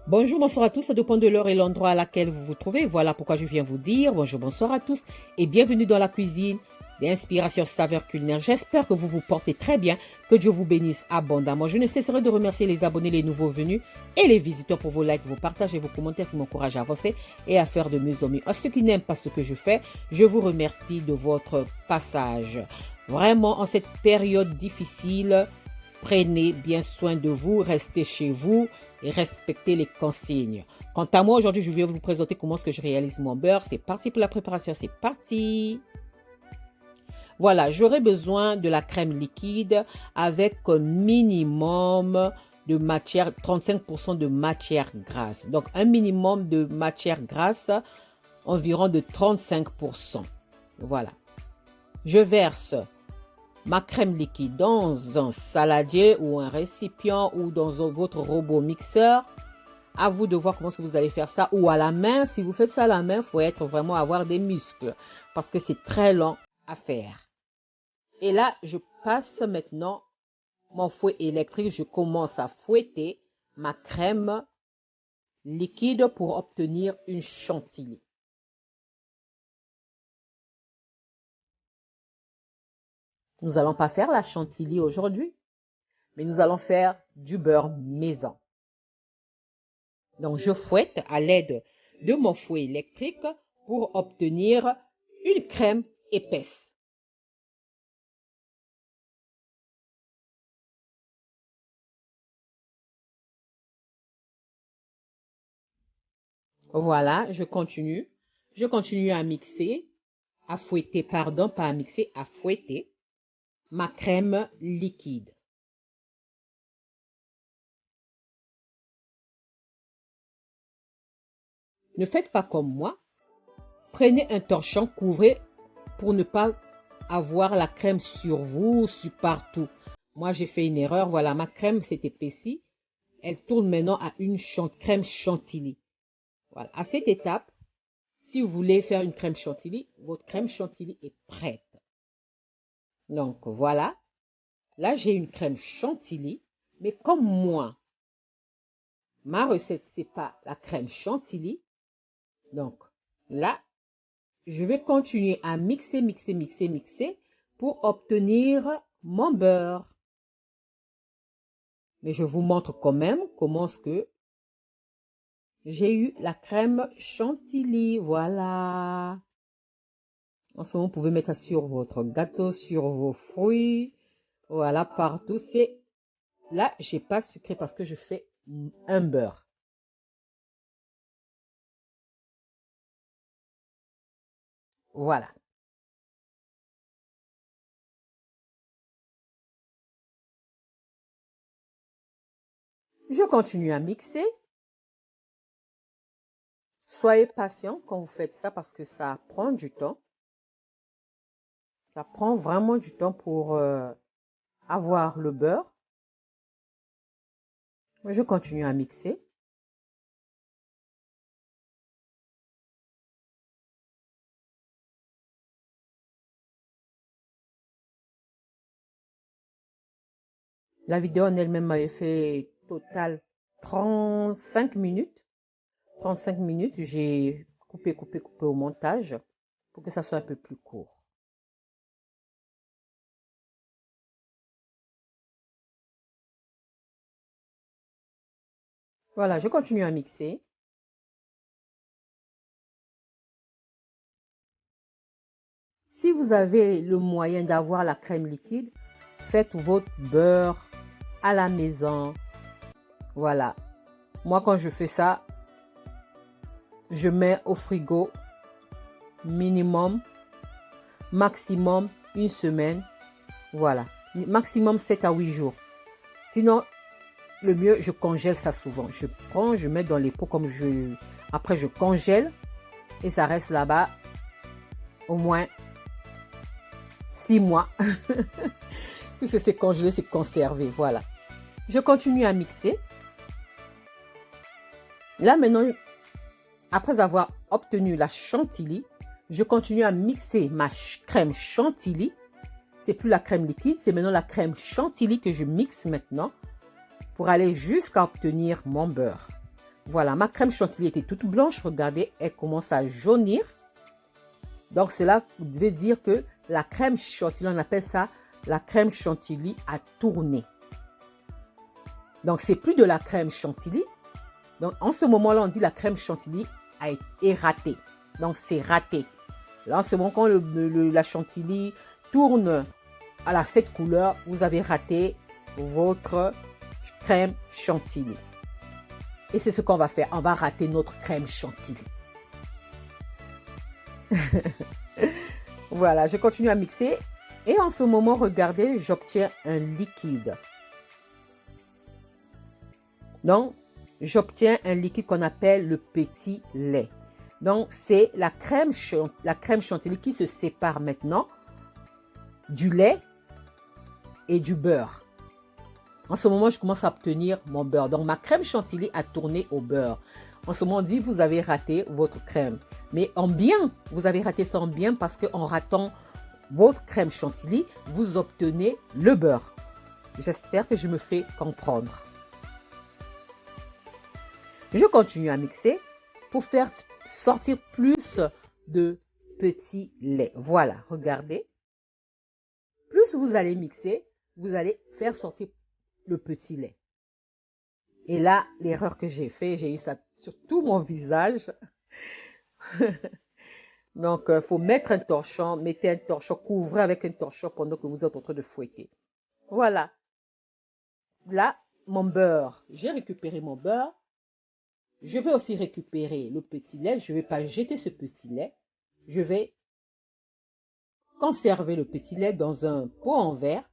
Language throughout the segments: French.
Bonjour, bonsoir à tous, ça dépend de l'heure et l'endroit à laquelle vous vous trouvez. Voilà pourquoi je viens vous dire bonjour, bonsoir à tous et bienvenue dans la cuisine d'inspiration saveur culinaire. J'espère que vous vous portez très bien, que Dieu vous bénisse abondamment. Je ne cesserai de remercier les abonnés, les nouveaux venus et les visiteurs pour vos likes, vos partages et vos commentaires qui m'encouragent à avancer et à faire de mieux en mieux. À ceux qui n'aiment pas ce que je fais, je vous remercie de votre passage. Vraiment, en cette période difficile, prenez bien soin de vous, restez chez vous et respectez les consignes. Quant à moi, aujourd'hui, je vais vous présenter comment est-ce que je réalise mon beurre. C'est parti pour la préparation, c'est parti. Voilà, j'aurai besoin de la crème liquide avec un minimum de matière, 35% de matière grasse. Donc, un minimum de matière grasse, environ de 35%. Voilà. Je verse ma crème liquide dans un saladier ou un récipient ou dans votre robot mixeur. À vous de voir comment vous allez faire ça. Ou à la main. Si vous faites ça à la main, il faut vraiment avoir des muscles. Parce que c'est très long à faire. Et là, je passe maintenant mon fouet électrique. Je commence à fouetter ma crème liquide pour obtenir une chantilly. Nous n'allons pas faire la chantilly aujourd'hui, mais nous allons faire du beurre maison. Donc, je fouette à l'aide de mon fouet électrique pour obtenir une crème épaisse. Voilà, je continue. Je continue à mixer, à fouetter, pardon, pas à mixer, à fouetter ma crème liquide. Ne faites pas comme moi. Prenez un torchon, couvrez pour ne pas avoir la crème sur vous, sur partout. Moi, j'ai fait une erreur. Voilà, ma crème s'est épaissie. Elle tourne maintenant à une crème chantilly. Voilà, à cette étape, si vous voulez faire une crème chantilly, votre crème chantilly est prête. Donc, voilà. Là, j'ai une crème chantilly. Mais comme moi, ma recette, c'est pas la crème chantilly. Donc, là, je vais continuer à mixer, mixer, mixer, mixer pour obtenir mon beurre. Mais je vous montre quand même comment est-ce que j'ai eu la crème chantilly. Voilà. En ce moment, vous pouvez mettre ça sur votre gâteau, sur vos fruits. Voilà, partout. C'est là, j'ai pas sucré parce que je fais un beurre. Voilà. Je continue à mixer. Soyez patient quand vous faites ça parce que ça prend du temps. Ça prend vraiment du temps pour avoir le beurre. Je continue à mixer. La vidéo en elle-même m'avait fait total 35 minutes. 35 minutes, j'ai coupé, coupé, coupé au montage pour que ça soit un peu plus court. Voilà, je continue à mixer. Si vous avez le moyen d'avoir la crème liquide, faites votre beurre à la maison. Voilà. Moi, quand je fais ça, je mets au frigo minimum, maximum une semaine. Voilà. Maximum 7 à 8 jours. Sinon, le mieux, je congèle ça souvent. Je prends, je mets dans les pots comme je... Après, je congèle et ça reste là-bas au moins 6 mois. Puisque c'est congelé, c'est conservé. Voilà. Je continue à mixer. Là, maintenant, après avoir obtenu la chantilly, je continue à mixer ma crème chantilly. C'est plus la crème liquide, c'est maintenant la crème chantilly que je mixe maintenant pour aller jusqu'à obtenir mon beurre. Voilà, ma crème chantilly était toute blanche. Regardez, elle commence à jaunir. Donc, cela veut dire que la crème chantilly, on appelle ça la crème chantilly à tourner. Donc, c'est plus de la crème chantilly. Donc, en ce moment-là, on dit la crème chantilly est ratée. Donc, c'est raté. Là, en ce moment, quand la chantilly tourne à cette couleur, vous avez raté votre crème chantilly. Et c'est ce qu'on va faire. On va rater notre crème chantilly. Voilà, je continue à mixer. Et en ce moment, regardez, j'obtiens un liquide. Donc, j'obtiens un liquide qu'on appelle le petit lait. Donc, c'est la crème chantilly qui se sépare maintenant du lait et du beurre. En ce moment, je commence à obtenir mon beurre. Donc, ma crème chantilly a tourné au beurre. En ce moment, on dit, vous avez raté votre crème. Mais en bien, vous avez raté ça en bien parce qu'en ratant votre crème chantilly, vous obtenez le beurre. J'espère que je me fais comprendre. Je continue à mixer pour faire sortir plus de petit lait. Voilà, regardez. Plus vous allez mixer, vous allez faire sortir le petit lait. Et là, l'erreur que j'ai fait, j'ai eu ça sur tout mon visage. Donc, il faut mettre un torchon, mettez un torchon, couvrez avec un torchon pendant que vous êtes en train de fouetter. Voilà. Là, mon beurre. J'ai récupéré mon beurre. Je vais aussi récupérer le petit lait. Je ne vais pas jeter ce petit lait. Je vais conserver le petit lait dans un pot en verre.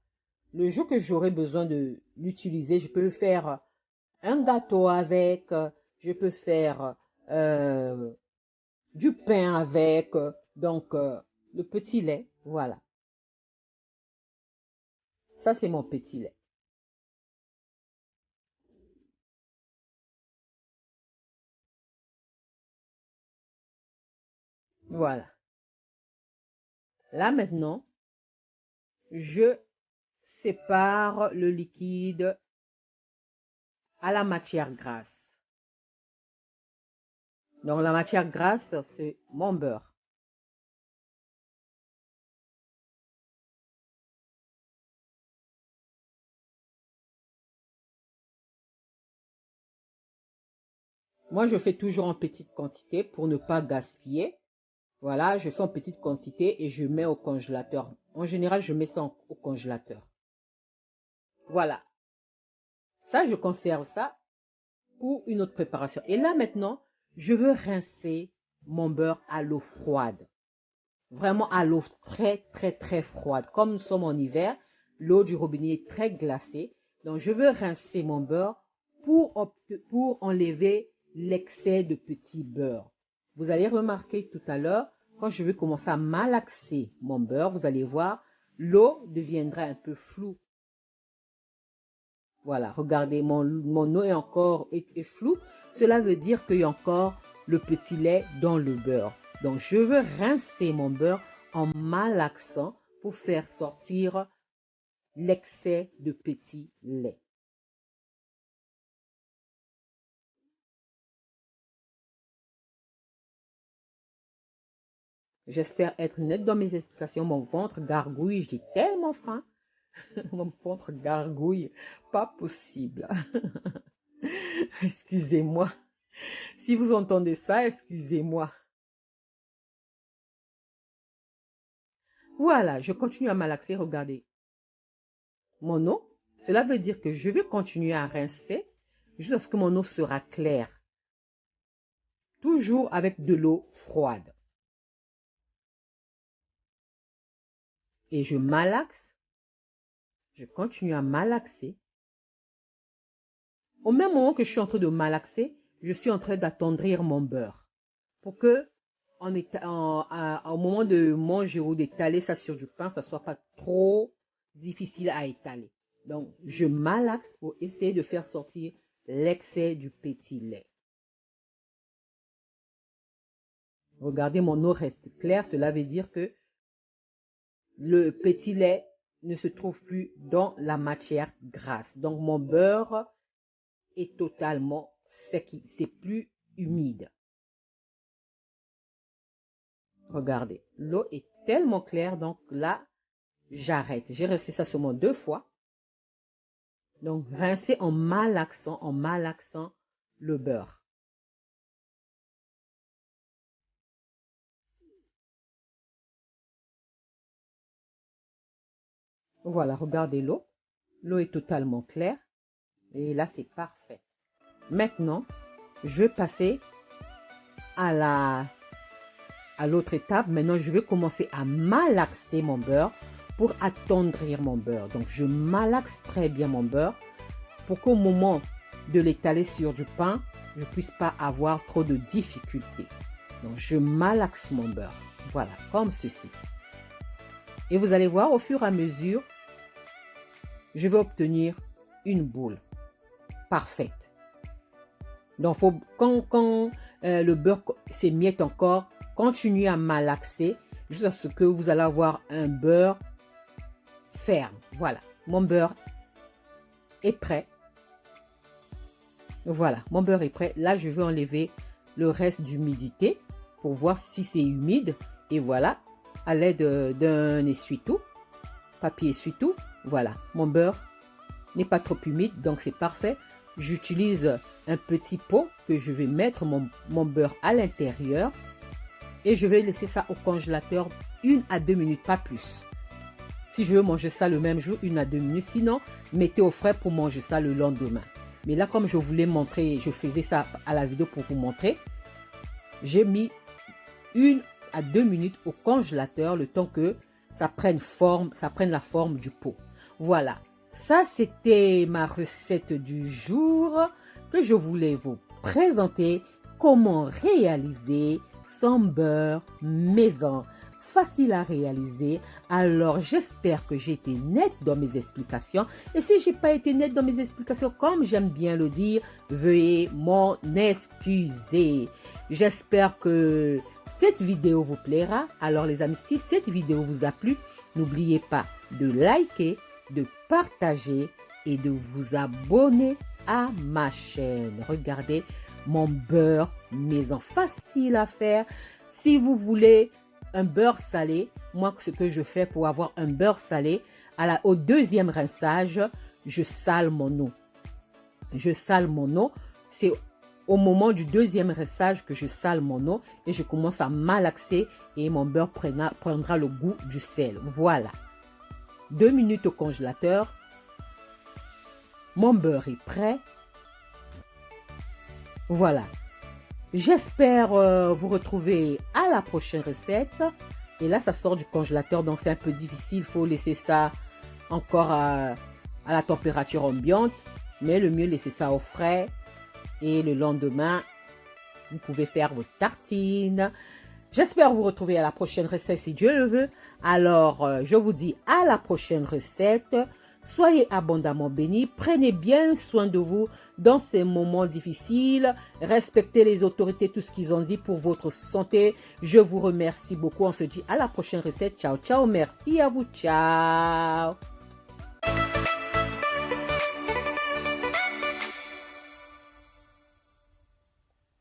Le jour que j'aurai besoin de l'utiliser, je peux faire un gâteau avec, je peux faire du pain avec, donc le petit lait, voilà. Ça, c'est mon petit lait. Voilà. Là, maintenant, je sépare le liquide à la matière grasse. Donc, la matière grasse, c'est mon beurre. Moi, je fais toujours en petite quantité pour ne pas gaspiller. Voilà, je fais en petite quantité et je mets au congélateur. En général, je mets ça au congélateur. Voilà. Ça, je conserve ça pour une autre préparation. Et là, maintenant, je veux rincer mon beurre à l'eau froide. Vraiment à l'eau très, très, très froide. Comme nous sommes en hiver, l'eau du robinet est très glacée. Donc, je veux rincer mon beurre pour enlever l'excès de petit beurre. Vous allez remarquer tout à l'heure, quand je vais commencer à malaxer mon beurre, vous allez voir, l'eau deviendra un peu floue. Voilà, regardez, mon eau est encore floue. Cela veut dire qu'il y a encore le petit lait dans le beurre. Donc, je veux rincer mon beurre en malaxant pour faire sortir l'excès de petit lait. J'espère être nette dans mes explications. Mon ventre gargouille, j'ai tellement faim. Mon ventre gargouille, pas possible. Excusez-moi. Si vous entendez ça, excusez-moi. Voilà, je continue à malaxer, regardez. Mon eau, cela veut dire que je vais continuer à rincer jusqu'à ce que mon eau sera claire. Toujours avec de l'eau froide. Et je malaxe. Je continue à malaxer. Au même moment que je suis en train de malaxer, je suis en train d'attendrir mon beurre. Pour que, au moment de manger ou d'étaler ça sur du pain, ça ne soit pas trop difficile à étaler. Donc, je malaxe pour essayer de faire sortir l'excès du petit lait. Regardez, mon eau reste claire. Cela veut dire que le petit lait ne se trouve plus dans la matière grasse. Donc, mon beurre est totalement c'est plus humide. Regardez, l'eau est tellement claire, donc là, j'arrête. J'ai rincé ça seulement 2 fois. Donc, rincer en malaxant le beurre. Voilà, regardez l'eau. L'eau est totalement claire. Et là, c'est parfait. Maintenant, je vais passer à l'autre étape. Maintenant, je vais commencer à malaxer mon beurre pour attendrir mon beurre. Donc, je malaxe très bien mon beurre pour qu'au moment de l'étaler sur du pain, je ne puisse pas avoir trop de difficultés. Donc, je malaxe mon beurre. Voilà, comme ceci. Et vous allez voir, au fur et à mesure, je vais obtenir une boule parfaite. Donc, quand le beurre s'émiette encore, continuez à malaxer jusqu'à ce que vous allez avoir un beurre ferme. Voilà, mon beurre est prêt. Voilà, mon beurre est prêt. Là, je vais enlever le reste d'humidité pour voir si c'est humide. Et voilà, à l'aide d'un essuie-tout, papier essuie-tout, voilà, mon beurre n'est pas trop humide, donc c'est parfait. J'utilise un petit pot que je vais mettre mon beurre à l'intérieur et je vais laisser ça au congélateur 1 à 2 minutes, pas plus. Si je veux manger ça le même jour, 1 à 2 minutes, sinon, mettez au frais pour manger ça le lendemain. Mais là, comme je voulais montrer, je faisais ça à la vidéo pour vous montrer, j'ai mis 1 à 2 minutes au congélateur, le temps que ça prenne la forme du pot. Voilà, ça c'était ma recette du jour que je voulais vous présenter. Comment réaliser son beurre maison. Facile à réaliser. Alors, j'espère que j'ai été nette dans mes explications. Et si je n'ai pas été nette dans mes explications, comme j'aime bien le dire, veuillez m'en excuser. J'espère que cette vidéo vous plaira. Alors, les amis, si cette vidéo vous a plu, n'oubliez pas de liker, de partager et de vous abonner à ma chaîne. Regardez mon beurre maison. Facile à faire. Si vous voulez un beurre salé, moi, ce que je fais pour avoir un beurre salé, au deuxième rinçage, je sale mon eau. Je sale mon eau. C'est au moment du deuxième rinçage que je sale mon eau et je commence à malaxer et mon beurre prendra le goût du sel. Voilà. 2 minutes au congélateur. Mon beurre est prêt. Voilà. J'espère vous retrouver à la prochaine recette. Et là, ça sort du congélateur, donc c'est un peu difficile. Il faut laisser ça encore à la température ambiante. Mais le mieux, laisser ça au frais. Et le lendemain, vous pouvez faire vos tartines. J'espère vous retrouver à la prochaine recette si Dieu le veut. Alors, je vous dis à la prochaine recette. Soyez abondamment bénis, prenez bien soin de vous dans ces moments difficiles, respectez les autorités, tout ce qu'ils ont dit pour votre santé. Je vous remercie beaucoup, on se dit à la prochaine recette. Ciao, ciao, merci à vous, ciao.